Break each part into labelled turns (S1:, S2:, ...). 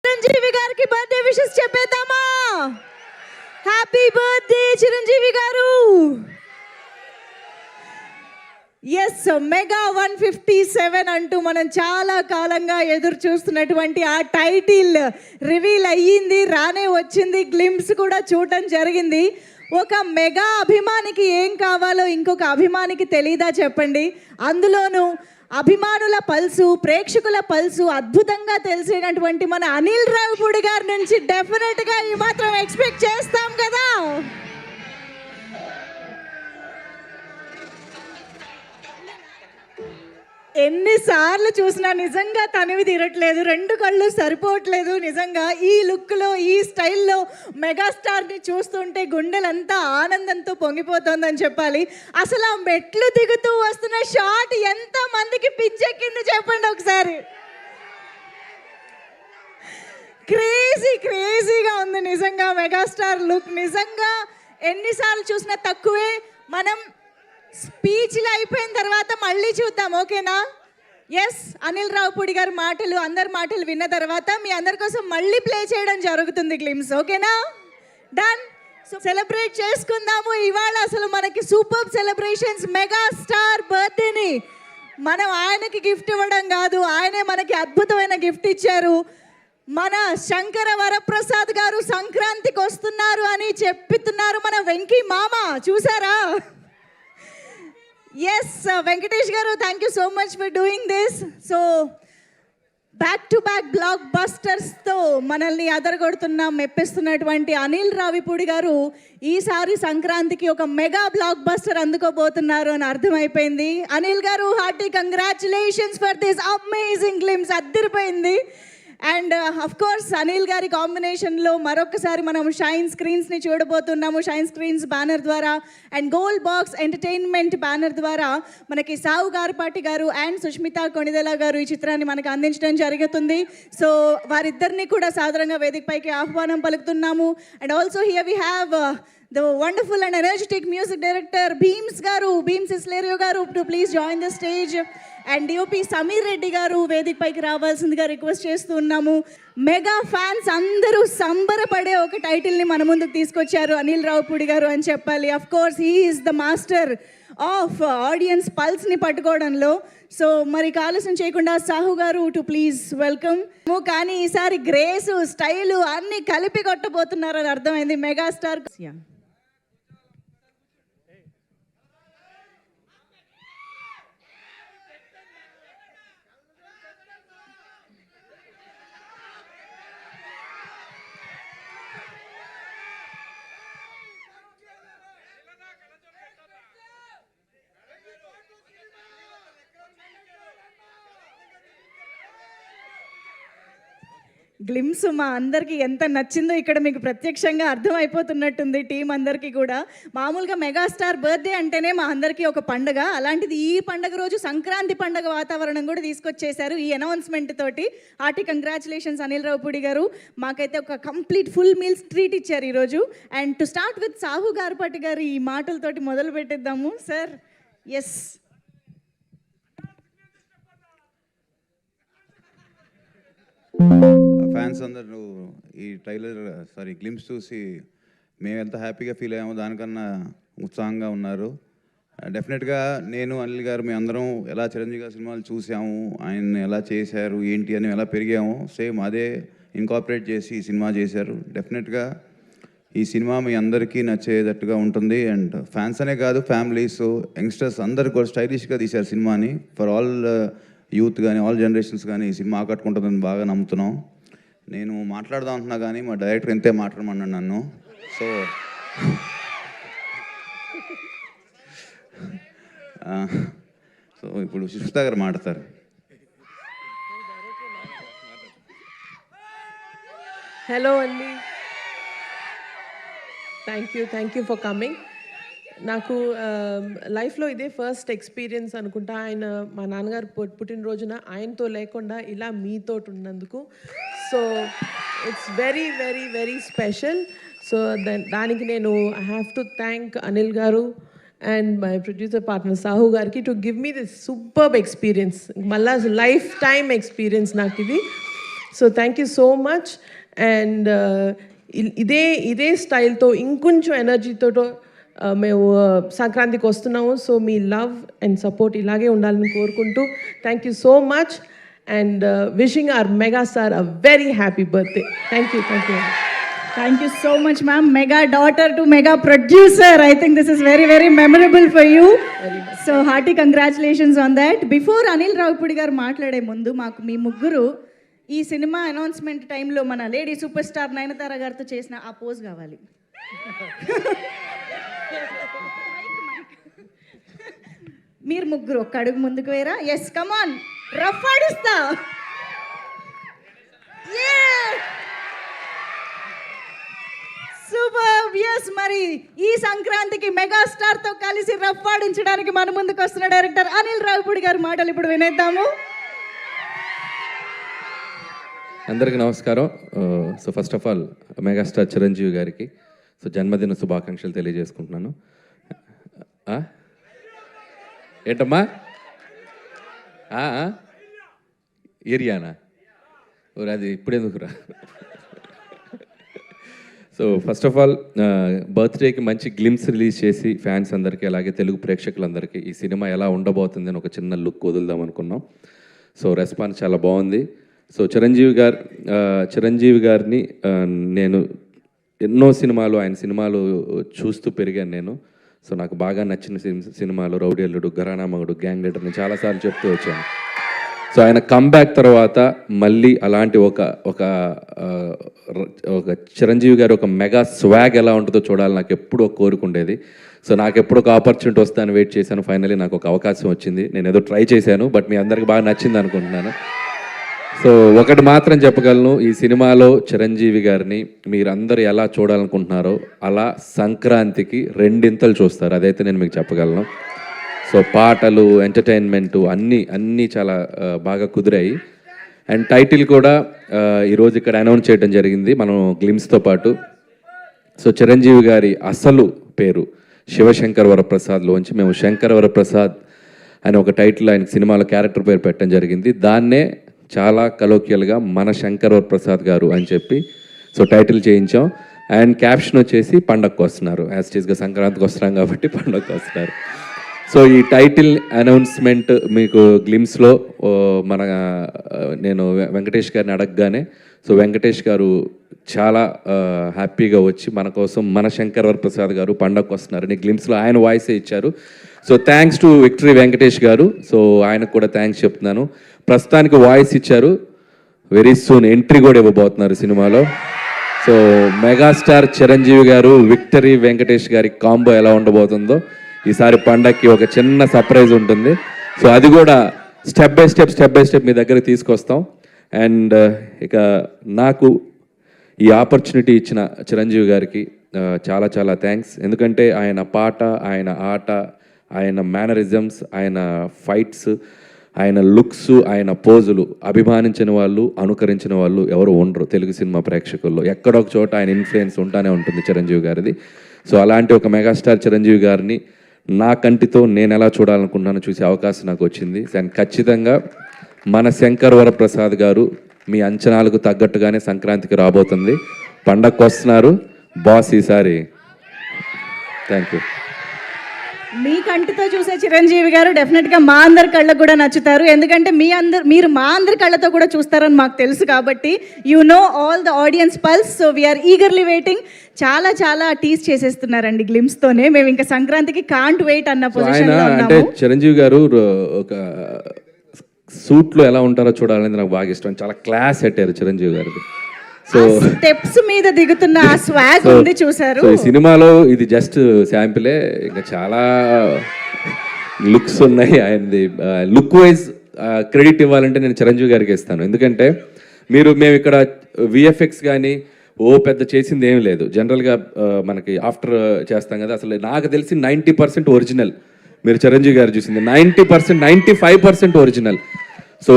S1: చిరంజీవి గారికి birthday wishes చెప్పేద్దామా? Happy birthday Chiranjeevi garu. Yes, mega 157 అంటూ మనం చాలా కాలంగా ఎదురు చూస్తున్నటువంటి ఆ టైటిల్ రివీల్ అయ్యింది, రానే వచ్చింది. గ్లిమ్స్ కూడా చూడటం జరిగింది. ఒక మెగా అభిమానికి ఏం కావాలో ఇంకొక అభిమానికి తెలీదా చెప్పండి? అందులోనూ అభిమానుల పల్సు, ప్రేక్షకుల పల్సు అద్భుతంగా తెలిసినటువంటి మన అనిల్ రావిపూడి గారి నుంచి డెఫినెట్గా ఈ మాత్రం ఎక్స్పెక్ట్ చేస్తాం కదా. ఎన్నిసార్లు చూసినా నిజంగా తనివి తీరట్లేదు, రెండు కళ్ళు సరిపోవట్లేదు. నిజంగా ఈ లుక్లో, ఈ స్టైల్లో మెగాస్టార్ని చూస్తుంటే గుండెలంతా ఆనందంతో పొంగిపోతుందని చెప్పాలి. అసలు ఆ మెట్లు దిగుతూ వస్తున్న షాట్ ఎంత మందికి పిచ్చెక్కింది చెప్పండి ఒకసారి. క్రేజీగా ఉంది నిజంగా మెగాస్టార్ లుక్. నిజంగా ఎన్నిసార్లు చూసినా తక్కువే. మనం స్పీచ్లు అయిపోయిన తర్వాత మళ్ళీ చూద్దాం, ఓకేనా? ఎస్, అనిల్ రావిపూడి గారి మాటలు, అందరి మాటలు విన్న తర్వాత మీ అందరి కోసం మళ్ళీ ప్లే చేయడం జరుగుతుంది గ్లిమ్స్, ఓకేనా? డన్. సో సెలబ్రేట్ చేసుకుందాము ఇవాళ. అసలు మనకి సూపర్ సెలబ్రేషన్స్. మెగాస్టార్ బర్త్డేని మనం ఆయనకి గిఫ్ట్ ఇవ్వడం కాదు, ఆయనే మనకి అద్భుతమైన గిఫ్ట్ ఇచ్చారు. మన శంకర వరప్రసాద్ గారు సంక్రాంతికి వస్తున్నారు అని చెప్తున్నారు మన వెంకీ మామ, చూసారా? Yes, Venkatesh garu, thank you so much for doing this. So back to back బ్లాక్ బస్టర్స్తో మనల్ని అదరగొడుతున్న, మెప్పిస్తున్నటువంటి అనిల్ రావిపూడి గారు ఈసారి సంక్రాంతికి ఒక మెగా బ్లాక్ బస్టర్ అందుకోబోతున్నారు అని అర్థమైపోయింది. Anil garu, hearty congratulations for this amazing glimpse. అద్దరిపోయింది. అండ్ అఫ్ కోర్స్ అనిల్ గారి కాంబినేషన్లో మరొకసారి మనం షైన్ స్క్రీన్స్ని చూడబోతున్నాము. షైన్ స్క్రీన్స్ బ్యానర్ ద్వారా and gold box entertainment banner ద్వారా మనకి సావు గారిపాటి గారు అండ్ సుష్మిత కొణిదెల గారు ఈ చిత్రాన్ని మనకు అందించడం జరుగుతుంది. సో వారిద్దరిని కూడా సాధారణంగా వేదికపైకి ఆహ్వానం పలుకుతున్నాము. And also here we have the wonderful and energetic music director Beams Islerio garu to please join the stage, and DOP Samir Reddy garu vedik paiki రావాల్సిందిగా రిక్వెస్ట్ చేస్తున్నాము. మెగా ఫ్యాన్స్ అందరూ సంబరపడే ఒక టైటిల్ ని మన ముందుకు తీసుకొచ్చారు అనిల్ రావిపూడి గారు అని చెప్పాలి. Of course he is the master of audience pulse ని పట్టుకోవడంలో. సో మరి ఆలస్యం చేయకుండా సాహు గారు టు ప్లీజ్ వెల్కమ్. కానీ ఈసారి గ్రేస్, స్టైలు అన్ని కలిపి కొట్టబోతున్నారు అని అర్థమైంది మెగాస్టార్. గ్లిమ్స్ మా అందరికీ ఎంత నచ్చిందో ఇక్కడ మీకు ప్రత్యక్షంగా అర్థమైపోతున్నట్టుంది టీం అందరికీ కూడా. మామూలుగా మెగాస్టార్ బర్త్డే అంటేనే మా అందరికీ ఒక పండుగ. అలాంటిది ఈ పండుగ రోజు సంక్రాంతి పండుగ వాతావరణం కూడా తీసుకొచ్చేశారు ఈ అనౌన్స్మెంట్ తోటి. హార్టీ కంగ్రాచులేషన్స్ అనిల్ రావిపూడి గారు. మాకైతే ఒక కంప్లీట్ ఫుల్ మీల్స్ ట్రీట్ ఇచ్చారు ఈరోజు. And to start with Sahu Garipati గారు ఈ మాటలతోటి మొదలు పెట్టిద్దాము సార్. ఎస్,
S2: ఫ్యాన్స్ అందరూ ఈ గ్లిమ్స్ చూసి మేము ఎంత హ్యాపీగా ఫీల్ అయ్యామో దానికన్నా ఉత్సాహంగా ఉన్నారు. డెఫినెట్గా నేను అనిల్ గారు మీ అందరం ఎలా చిరంజీవి గారి సినిమాలు చూసాము, ఆయన ఎలా చేశారు ఏంటి అని ఎలా పెరిగాము, సేమ్ అదే ఇన్కార్పొరేట్ చేసి ఈ సినిమా చేశారు. డెఫినెట్గా ఈ సినిమా మీ అందరికీ నచ్చేటట్టుగా ఉంటుంది. అండ్ ఫ్యాన్స్ అనే కాదు, ఫ్యామిలీస్, యంగ్స్టర్స్ అందరు కూడా స్టైలిష్గా తీశారు సినిమాని. ఫర్ ఆల్ యూత్ కానీ ఆల్ జనరేషన్స్ కానీ ఈ సినిమా ఆకట్టుకుంటుందని బాగా నమ్ముతున్నాం. నేను మాట్లాడదాం అంటున్నా కానీ మా డైరెక్టర్ ఎంతే మాట్లాడమన్నాడు నన్ను. సో ఇప్పుడు సుష్మిత గారు మాట్లాడతారు.
S3: హలో అండి, థ్యాంక్ యూ ఫర్ కమింగ్. నాకు లైఫ్లో ఇదే ఫస్ట్ ఎక్స్పీరియన్స్ అనుకుంటా. ఆయన మా నాన్నగారు పుట్టినరోజున ఆయనతో లేకుండా ఇలా మీతో ఉన్నందుకు. So it's very very very special. So దానికి నేను I have to thank Anil గారు and my producer partner Sahu Garki to give me this superb experience. Malla's lifetime experience nakidi. So thank you so much. And ఇదే స్టైల్తో ఇంకొంచెం ఎనర్జీతో మేము సంక్రాంతికి వస్తున్నాము. So మీ లవ్ అండ్ సపోర్ట్ ఇలాగే ఉండాలని కోరుకుంటూ thank you so much and wishing our megastar a very happy birthday. Thank you.
S1: Thank you so much, ma'am. Mega daughter to mega producer. I think this is very, very memorable for you. So hearty congratulations on that. Before Anil Ravipudi garu మాట్లాడే ముందు మాకు మీ ముగ్గురు ఈ cinema announcement టైంలో మన lady super star Nayanthara గారితో చేసిన ఆ పోజ్ కావాలి. మీరు ముగ్గురు ఒక్క అడుగు ముందుకు వేరా. ఎస్ కమాన్, రఫ్ ఆడిస్తా. సూపర్. ఎస్, మరి ఈ సంక్రాంతికి మెగాస్టార్ తో కలిసి రఫ్ ఆడించడానికి మన ముందుకు వస్తున్న డైరెక్టర్ అనిల్ రావిపూడి గారి మాటలు ఇప్పుడు వినేద్దాము.
S4: అందరికీ నమస్కారం. So first of all megastar Chiranjeevi గారికి సో జన్మదిన శుభాకాంక్షలు తెలియజేసుకుంటున్నాను. ఏంటమ్మా ఏరియానా అది ఇప్పుడెందుకురా? సో ఫస్ట్ ఆఫ్ ఆల్ బర్త్డేకి మంచి గ్లిమ్స్ రిలీజ్ చేసి ఫ్యాన్స్ అందరికీ అలాగే తెలుగు ప్రేక్షకులందరికీ ఈ సినిమా ఎలా ఉండబోతుంది అని ఒక చిన్న లుక్ వదులుదాం అనుకున్నాం. సో రెస్పాన్స్ చాలా బాగుంది. సో చిరంజీవి గారిని నేను ఎన్నో సినిమాలు ఆయన సినిమాలు చూస్తూ పెరిగాను నేను. సో నాకు బాగా నచ్చిన సినిమాలు రౌడీ అల్లుడు, ఘరానా మగుడు, గ్యాంగ్ లీడర్ నేను చాలాసార్లు చెప్తూ వచ్చాను. సో ఆయన కమ్బ్యాక్ తర్వాత మళ్ళీ అలాంటి ఒక చిరంజీవి గారు ఒక మెగా స్వాగ్ ఎలా ఉంటుందో చూడాలి నాకు ఎప్పుడు ఒక కోరుకుండేది. సో నాకు ఎప్పుడు ఒక ఆపర్చునిటీ వస్తాను వెయిట్ చేశాను. ఫైనలీ నాకు ఒక అవకాశం వచ్చింది. నేను ఏదో ట్రై చేశాను, బట్ మీ అందరికి బాగా నచ్చింది అనుకుంటున్నాను. సో ఒకటి మాత్రం చెప్పగలను, ఈ సినిమాలో చిరంజీవి గారిని మీరందరూ ఎలా చూడాలనుకుంటున్నారో అలా సంక్రాంతికి రెండింతలు చూస్తారు, అదైతే నేను మీకు చెప్పగలను. సో పాటలు, ఎంటర్టైన్మెంటు అన్నీ చాలా బాగా కుదిరాయి. అండ్ టైటిల్ కూడా ఈరోజు ఇక్కడ అనౌన్స్ చేయడం జరిగింది మనం గ్లిమ్స్తో పాటు. సో చిరంజీవి గారి అసలు పేరు శివశంకర్ వరప్రసాద్లోంచి మేము శంకర్ వరప్రసాద్ అని ఒక టైటిల్ ఆయన సినిమాలో క్యారెక్టర్ పేరు పెట్టడం జరిగింది. దాన్నే చాలా కలోకియల్గా మన శంకర్ వరప్రసాద్ గారు అని చెప్పి సో టైటిల్ చేయించాం. అండ్ క్యాప్షన్ వచ్చేసి పండగకు వస్తున్నారు, యాజ్ టీజ్గా సంక్రాంతికి వస్తున్నాం కాబట్టి పండగకు వస్తున్నారు. సో ఈ టైటిల్ అనౌన్స్మెంట్ మీకు గ్లిమ్స్లో నేను వెంకటేష్ గారిని అడగగానే సో వెంకటేష్ గారు చాలా హ్యాపీగా వచ్చి మన కోసం మన శంకర్ వరప్రసాద్ గారు పండగకు వస్తున్నారని గ్లిమ్స్లో ఆయన వాయిసే ఇచ్చారు. So thanks to victory Venkatesh గారు. సో ఆయనకు కూడా థ్యాంక్స్ చెప్తున్నాను. ప్రస్తుతానికి వాయిస్ ఇచ్చారు, వెరీ సూన్ ఎంట్రీ కూడా ఇవ్వబోతున్నారు సినిమాలో. సో మెగాస్టార్ చిరంజీవి గారు విక్టరీ వెంకటేష్ గారి కాంబో ఎలా ఉండబోతుందో ఈసారి పండగకి ఒక చిన్న సర్ప్రైజ్ ఉంటుంది. సో అది కూడా స్టెప్ బై స్టెప్ మీ దగ్గరికి తీసుకొస్తాం. అండ్ ఇక నాకు ఈ ఆపర్చునిటీ ఇచ్చిన చిరంజీవి గారికి చాలా చాలా థ్యాంక్స్. ఎందుకంటే ఆయన పాట, ఆయన ఆట, ఆయన మేనరిజమ్స్, ఆయన ఫైట్స్, ఆయన లుక్స్, ఆయన పోజులు అభిమానించిన వాళ్ళు, అనుకరించిన వాళ్ళు ఎవరు ఉండరు తెలుగు సినిమా ప్రేక్షకుల్లో. ఎక్కడొక చోట ఆయన ఇన్ఫ్లుయెన్స్ ఉంటానే ఉంటుంది చిరంజీవి గారిది. సో అలాంటి ఒక మెగాస్టార్ చిరంజీవి గారిని నా కంటితో నేను ఎలా చూడాలనుకున్నానో చూసే అవకాశం నాకు వచ్చింది. అండ్ ఖచ్చితంగా మన శంకర్ వరప్రసాద్ గారు మీ అంచనాలకు తగ్గట్టుగానే సంక్రాంతికి రాబోతుంది. పండగకు వస్తున్నారు బాస్ ఈసారి. Thank you.
S1: మీ కంటితో చూసే చిరంజీవి గారు డెఫినెట్గా మా అందరి కళ్ళకు కూడా నచ్చుతారు. ఎందుకంటే మీరు మా అందరి కళ్ళతో కూడా చూస్తారని మాకు తెలుసు కాబట్టి you know all the audience pulse. So we are eagerly waiting. చాలా టీజ్ చేసేస్తున్నారండి గ్లిమ్స్తోనే. మేము ఇంకా సంక్రాంతికి కాంట్ వెయిట్ అన్న పొజిషన్లో
S4: అంటే
S1: ఉన్నాము.
S4: చిరంజీవి గారు ఒక సూట్లో ఎలా ఉంటారో చూడాలనేది నాకు బాగా ఇష్టం. చాలా క్లాస్ పెట్టారు చిరంజీవి గారికి. సో
S1: స్టెప్స్ మీద దిగుతున్న ఆ స్వాగ్ ఉంది చూసారు.
S4: సో ఈ సినిమాలో ఇది జస్ట్ శాంపిలే, ఇంకా చాలా లుక్స్ ఉన్నాయి. ఆయనది లుక్ వైజ్ క్రెడిట్ ఇవ్వాలంటే నేను చిరంజీవి గారికి ఇస్తాను. ఎందుకంటే మేము ఇక్కడ విఎఫ్ఎక్స్ కానీ పెద్ద చేసింది ఏం లేదు. జనరల్గా మనకి ఆఫ్టర్ చేస్తాం కదా, అసలు నాకు తెలిసి 90% ఒరిజినల్. మీరు చిరంజీవి గారు చూసింది 90%, 95% ఒరిజినల్. సో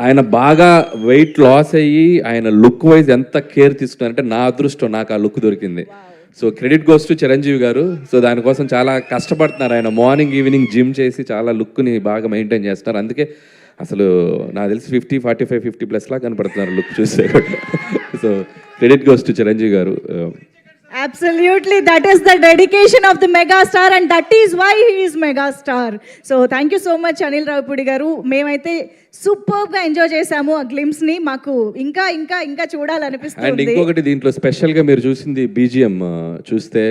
S4: ఆయన బాగా వెయిట్ లాస్ అయ్యి ఆయన లుక్ వైజ్ ఎంత కేర్ తీసుకున్నారంటే నా అదృష్టం నాకు ఆ లుక్ దొరికింది. So credit goes to Chiranjeevi గారు. సో దానికోసం చాలా కష్టపడుతున్నారు ఆయన. మార్నింగ్ ఈవినింగ్ జిమ్ చేసి చాలా లుక్ని బాగా మెయింటైన్ చేస్తారు. అందుకే అసలు నాకు తెలిసి 50, 45, 50+ లా కనపడుతున్నారు లుక్ చూస్తే. So credit goes to Chiranjeevi గారు.
S1: Absolutely, that is the dedication of the megastar and that is why he is megastar. So thank you so much Anil Ravipudi garu. మేమైతే సూపర్ గా ఎంజాయ్ చేసాము ఆ గ్లిమ్స్ ని. మాకు ఇంకా ఇంకా ఇంకా
S4: అండ్
S1: చూడాలనిపిస్తుంది.
S4: ఇంకొకటి దీంట్లో స్పెషల్గా మీరు చూసింది బీజిఎం చూస్తే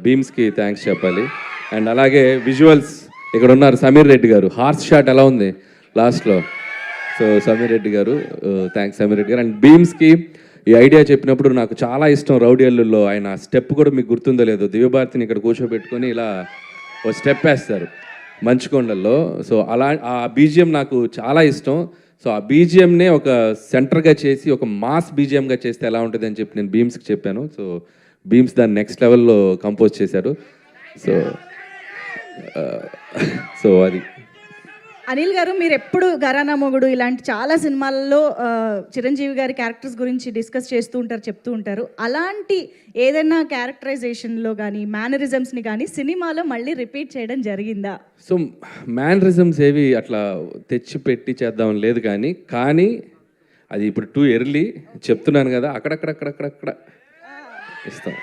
S4: బీమ్స్కి థ్యాంక్స్ చెప్పాలి. అండ్ అలాగే విజువల్స్ ఇక్కడ ఉన్నారు సమీర్ రెడ్డి గారు. హార్స్ షాట్ ఎలా ఉంది లాస్ట్లో. సో సమీర్ రెడ్డి గారు థ్యాంక్స్ సమీర్ రెడ్డి గారు. అండ్ బీమ్స్కి ఈ ఐడియా చెప్పినప్పుడు నాకు చాలా ఇష్టం. రౌడీ అల్లుల్లో ఆయన స్టెప్ కూడా మీకు గుర్తుందో లేదో, దివ్యభారతిని ఇక్కడ కూర్చోబెట్టుకొని ఇలా ఒక స్టెప్ వేస్తారు మంచుకొండల్లో. సో అలా ఆ బీజిఎం నాకు చాలా ఇష్టం. సో ఆ బీజిఎంనే ఒక సెంటర్గా చేసి ఒక మాస్ బీజిఎంగా చేస్తే ఎలా ఉంటుంది అని చెప్పి నేను బీమ్స్కి చెప్పాను. సో బీమ్స్ దాన్ని నెక్స్ట్ లెవెల్లో కంపోజ్ చేశారు. సో అది
S1: అనిల్ గారు, మీరు ఎప్పుడు ఘరానా మొగుడు ఇలాంటి చాలా సినిమాల్లో చిరంజీవి గారి క్యారెక్టర్స్ గురించి డిస్కస్ చేస్తూ ఉంటారు, చెప్తూ ఉంటారు. అలాంటి ఏదైనా క్యారెక్టరైజేషన్లో కానీ మేనరిజమ్స్ని కానీ సినిమాలో మళ్ళీ రిపీట్ చేయడం జరిగిందా?
S4: సో మేనరిజమ్స్ ఏవి అట్లా తెచ్చి పెట్టి చేద్దాం లేదు, కానీ అది ఇప్పుడు టూ ఎర్లీ చెప్తున్నాను కదా, అక్కడక్కడ ఇస్తాం.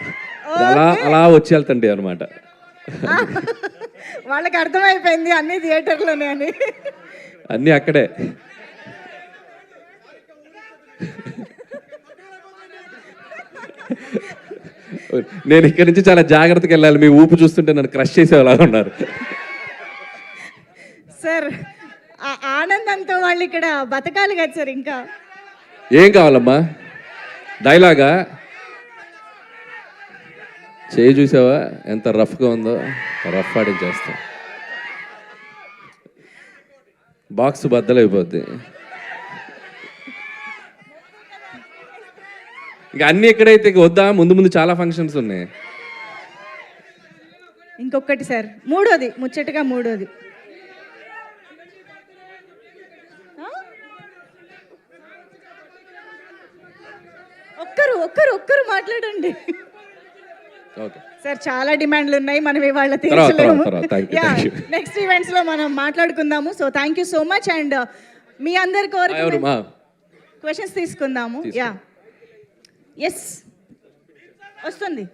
S4: అలా అలా వచ్చి వెళ్తండి అనమాట.
S1: వాళ్ళకి అర్థమైపోయింది అన్ని థియేటర్లోనే అని.
S4: అన్నీ అక్కడే. నేను ఇక్కడి నుంచి చాలా జాగ్రత్తగా వెళ్ళాలి. మీ ఊపు చూస్తుంటే నన్ను క్రష్ చేసేలా ఉన్నారు.
S1: సార్ ఆ ఆనందంతో వాళ్ళు ఇక్కడ బతకాలి కదా సార్. ఇంకా
S4: ఏం కావాలమ్మా? డైలాగా చేయి చూసావా ఎంత రఫ్గా ఉందో? రఫ్ ఆడించేస్తాం. బాక్స్ బద్దలైపోద్ది. ఇంకా అన్నీ ఎక్కడైతే వద్దా, ముందు చాలా ఫంక్షన్స్ ఉన్నాయి.
S1: ఇంకొకటి సార్, మూడోది ముచ్చటగా మూడోది. ఒక్కరు మాట్లాడండి.
S4: ఓకే
S1: సార్, చాలా డిమాండ్లు ఉన్నాయి, మనం ఇవాళ తీర్చలేము. నెక్స్ట్ ఈవెంట్స్ లో మనం మాట్లాడుకుందాము. So thank you so much. And మీ అందరి కోరిక క్వశ్చన్స్ తీసుకుందాము. యా, ఎస్ వస్తుంది.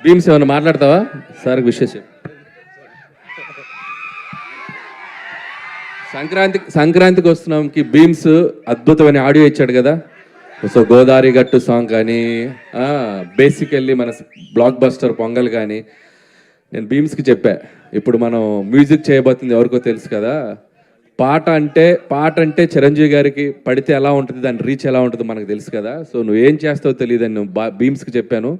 S4: భీమ్స్ ఏమన్నా మాట్లాడతావా? సార్ విషయం సంక్రాంతికి వస్తున్నాంకి భీమ్స్ అద్భుతమైన ఆడియో ఇచ్చాడు కదా. సో గోదావరి గట్టు సాంగ్ కానీ, బేసికల్లీ మన బ్లాక్ బస్టర్ పొంగల్ కానీ, నేను భీమ్స్కి చెప్పా, ఇప్పుడు మనం మ్యూజిక్ చేయబోతుంది ఎవరికో తెలుసు కదా. పాట అంటే చిరంజీవి గారికి పడితే ఎలా ఉంటుంది, దాని రీచ్ ఎలా ఉంటుందో మనకు తెలుసు కదా. సో నువ్వేం చేస్తావో తెలియదని నేను భీమ్స్కి చెప్పాను.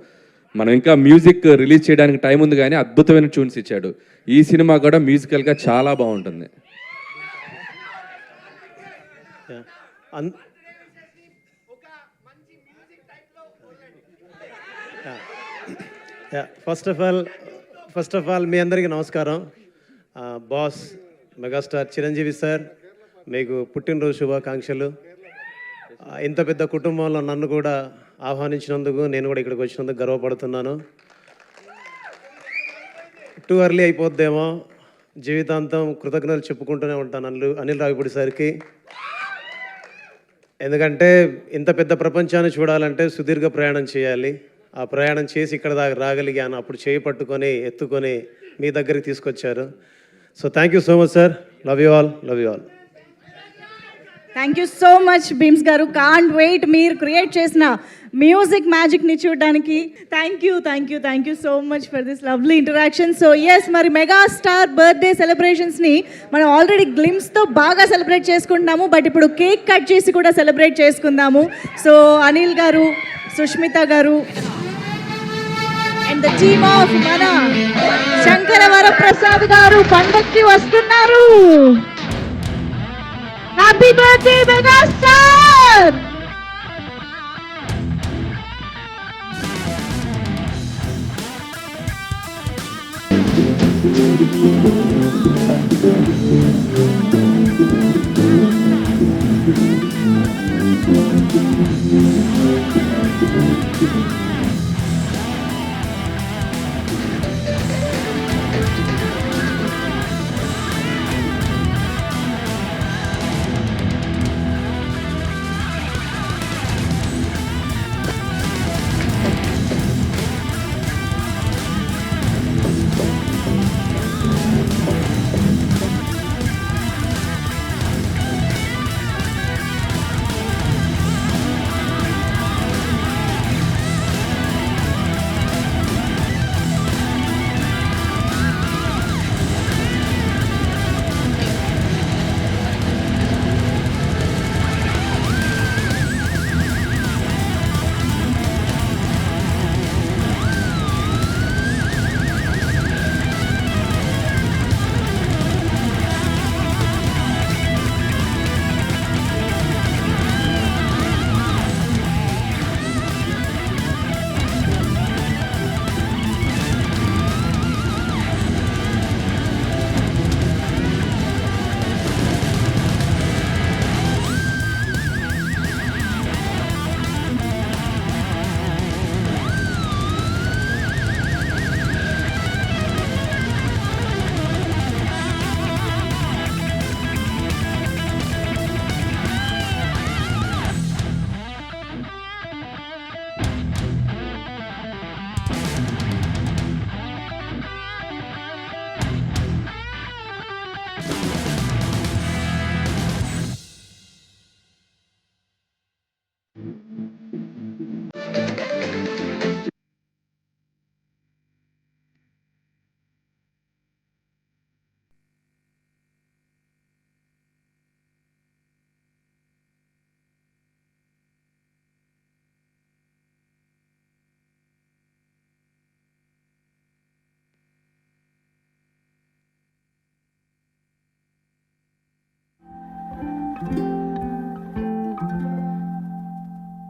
S4: మనం ఇంకా మ్యూజిక్ రిలీజ్ చేయడానికి టైం ఉంది, కానీ అద్భుతమైన ట్యూన్స్ ఇచ్చాడు. ఈ సినిమా కూడా మ్యూజికల్గా చాలా బాగుంటుంది.
S5: ఫస్ట్ ఆఫ్ ఆల్ మీ అందరికీ నమస్కారం. బాస్ మెగాస్టార్ చిరంజీవి సార్, మీకు పుట్టినరోజు శుభాకాంక్షలు. ఇంత పెద్ద కుటుంబంలో నన్ను కూడా ఆహ్వానించినందుకు, నేను కూడా ఇక్కడికి వచ్చినందుకు గర్వపడుతున్నాను. టూ ఎర్లీ అయిపోద్దేమో, జీవితాంతం కృతజ్ఞతలు చెప్పుకుంటూనే ఉంటాను అనిల్ రావిపూడి సార్కి. ఎందుకంటే ఇంత పెద్ద ప్రపంచాన్ని చూడాలంటే సుదీర్ఘ ప్రయాణం చేయాలి. ఆ ప్రయాణం చేసి ఇక్కడ దాకా రాగలిగాను. అప్పుడు చేయి పట్టుకొని ఎత్తుకొని మీ దగ్గరికి తీసుకొచ్చారు. So thank you so much sir. Love you all.
S1: Thank you so much Bheems గారు. కాంట్ వెయిట్ మీరు క్రియేట్ చేసిన మ్యూజిక్ మ్యాజిక్ని చూడడానికి. Thank you so much for this lovely interaction. So yes, మరి మెగాస్టార్ బర్త్డే సెలబ్రేషన్స్ని మనం ఆల్రెడీ గ్లిమ్స్తో బాగా సెలబ్రేట్ చేసుకుంటున్నాము, బట్ ఇప్పుడు కేక్ కట్ చేసి కూడా సెలబ్రేట్ చేసుకుందాము. సో అనిల్ గారు, సుష్మిత గారు అండ్ ద టీమ్ ఆఫ్ మన శంకర వరప్రసాద్ గారు పండక్కి వస్తున్నారు. Happy birthday megastar.